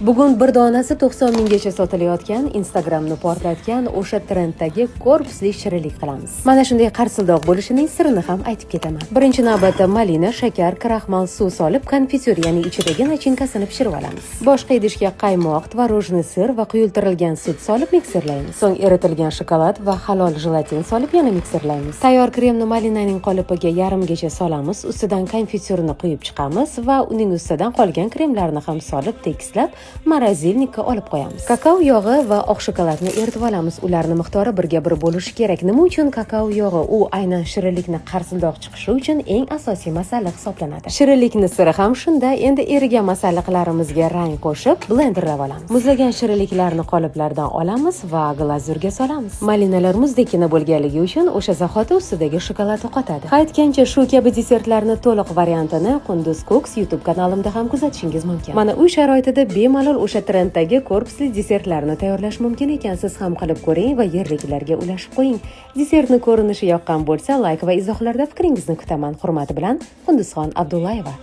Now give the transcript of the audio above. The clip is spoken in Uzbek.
Bugun bir donasi 90 minggacha sotilayotgan, Instagramni portlatgan o'sha trenddagi korpusli shirinlik qilamiz. Mana shunday qarsildoq bo'lishining sirini ham aytib ketaman. Birinchi navbatda malina, shakar, kraxmal, suv solib, konfityur, ya'ni ichidagi nachinkasini pishirib olamiz. Boshqa idishga qaymoq, tvorojniy sir va quyultirilgan sut solib mikserlaymiz. So'ng eritilgan shokolad va halol jelatin solib yana mikserlaymiz. Tayyor kremni malinaning qolipiga yarimgacha solamiz, ustidan konfityurni quyib chiqamiz va uning ustidan qolgan kremlarni ham solib tekislab morozilnikka olib qo'yamiz. Kakao yog'i va oq shokoladni eritib olamiz. Ularning miqdori birga bir bo'lishi kerak. Nima uchun kakao yog'i? U aynan shirinlikni qarsildoq chiqishi uchun eng asosiy masala hisoblanadi. Shirinlikning siri ham shunda. Endi erigan masalliqlarimizga rang qo'shib, blenderlab olamiz. Muzlagan shirinliklarni qoliplardan olamiz va glazurga solamiz. Malinalar muzdekina bo'lganligi uchun o'sha zahoti ustidagi shokolad qotadi. Aytgancha, shu kabi desertlarni to'liq variantini Qunduz Cooks YouTube kanalimda ham kuzatishingiz mumkin. Mana uy sharoitida bemalol o'sha trenddagi korpusli desertlarni tayyorlash mumkin ekan. Siz ham qilib ko'ring va yerliklarga ulashib qo'ying. Desertni ko'rinishi yoqqan bo'lsa, like va izohlarda fikringizni kutaman. Hurmat bilan, Qunduzxon Abdullayeva.